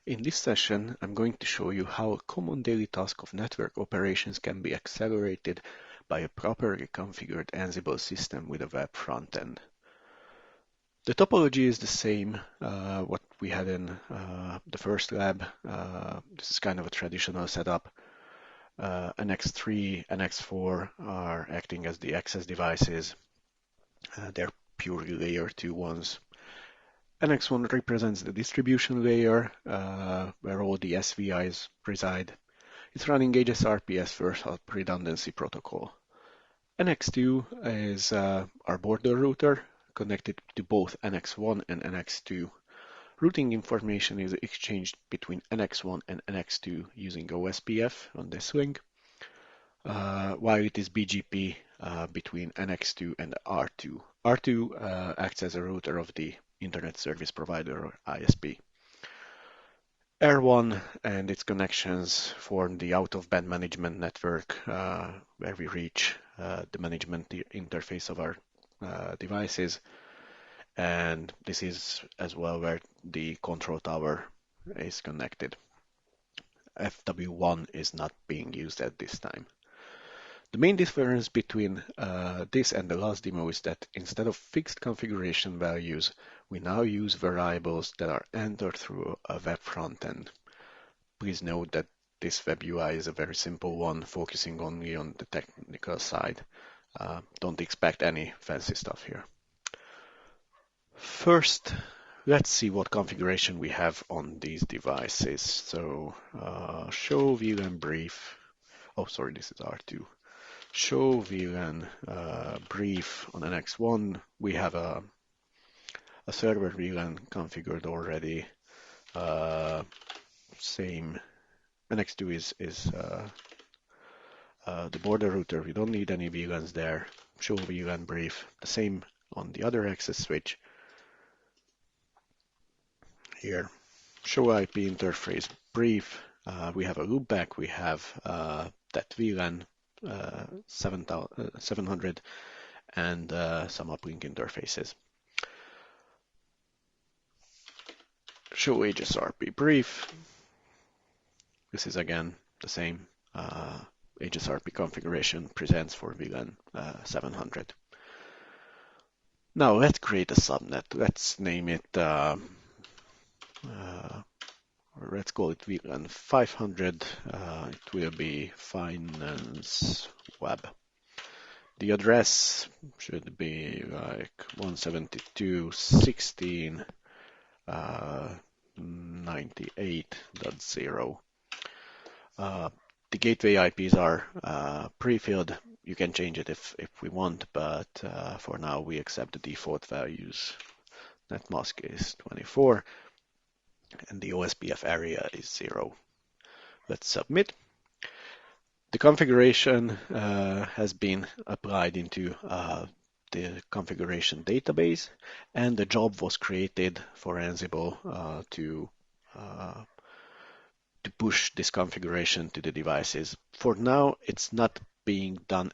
In this session, I'm going to show you how a common daily task of network operations can be accelerated by a properly configured Ansible system with a web frontend. The topology is the same, what we had in the first lab. This is kind of a traditional setup. NX3, NX4 are acting as the access devices. They're purely layer 2 ones. NX1 represents the distribution layer, where all the SVIs reside. It's running HSRP as first hop redundancy protocol. NX2 is our border router, connected to both NX1 and NX2. Routing information is exchanged between NX1 and NX2 using OSPF on this link, while it is BGP between NX2 and R2. R2 acts as a router of the Internet Service Provider, or ISP. R1 and its connections form the out-of-band management network, where we reach the management interface of our devices. And this is as well where the control tower is connected. FW1 is not being used at this time. The main difference between this and the last demo is that instead of fixed configuration values, we now use variables that are entered through a web frontend. Please note that this web UI is a very simple one, focusing only on the technical side. Don't expect any fancy stuff here. First, let's see what configuration we have on these devices. So show VLAN brief. Oh, sorry, this is R2. Show VLAN brief on NX1. We have a server VLAN configured already. Same. NX2 is the border router. We don't need any VLANs there. Show VLAN brief. The same on the other access switch. Here, show IP interface brief. We have a loopback. We have that VLAN 700 and some uplink interfaces. Show HSRP brief. This is again the same HSRP configuration presents for VLAN 700. Now let's create a subnet. Let's name it, let's call it VLAN 500. It will be finance web. The address should be like 172.16.98.0. The gateway IPs are pre-filled. You can change it if we want, but for now we accept the default values. Net mask is 24 and the OSPF area is 0. Let's submit. The configuration has been applied into the configuration database, and the job was created for Ansible to push this configuration to the devices. For now, it's not being done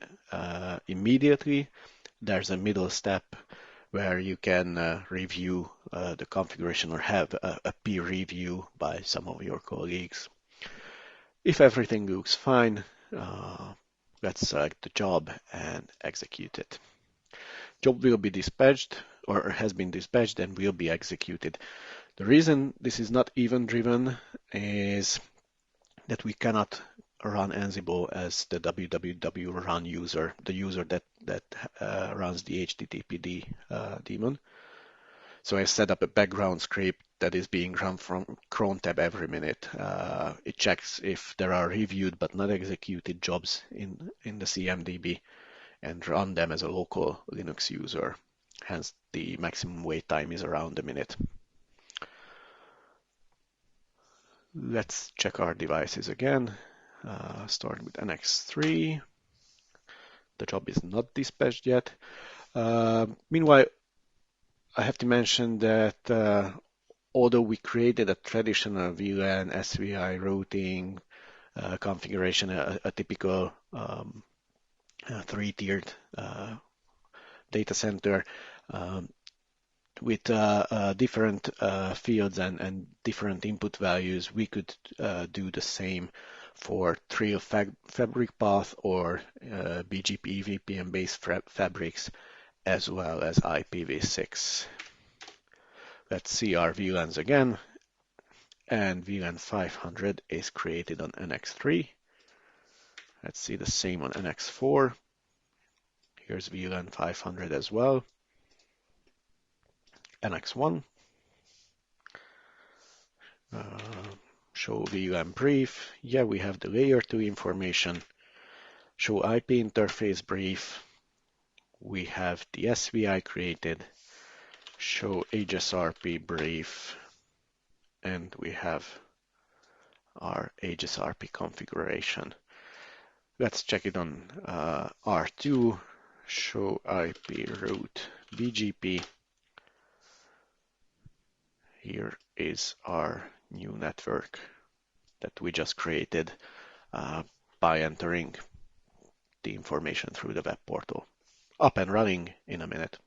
immediately. There's a middle step where you can review the configuration or have a peer review by some of your colleagues. If everything looks fine, let's select the job and execute it. Job will be dispatched or has been dispatched and will be executed. The reason this is not event-driven is that we cannot run Ansible as the www run user, the user that runs the HTTPD daemon. So I set up a background script that is being run from cron tab every minute. It checks if there are reviewed but not executed jobs in the CMDB and run them as a local Linux user. Hence, the maximum wait time is around a minute. Let's check our devices again. Start with NX3. The job is not dispatched yet. Meanwhile, I have to mention that although we created a traditional VLAN SVI routing configuration, a typical three-tiered data center, with different fields and different input values, we could do the same for Trio fabric path or BGP VPN-based fabrics, as well as IPv6. Let's see our VLANs again, and VLAN 500 is created on NX3. Let's see the same on NX4. Here's VLAN 500 as well. NX1. Show VLAN brief. Yeah, we have the layer 2 information. Show IP interface brief. We have the SVI created. Show HSRP brief. And we have our HSRP configuration. Let's check it on R2. Show IP route BGP. Here is our new network that we just created by entering the information through the web portal. Up and running in a minute.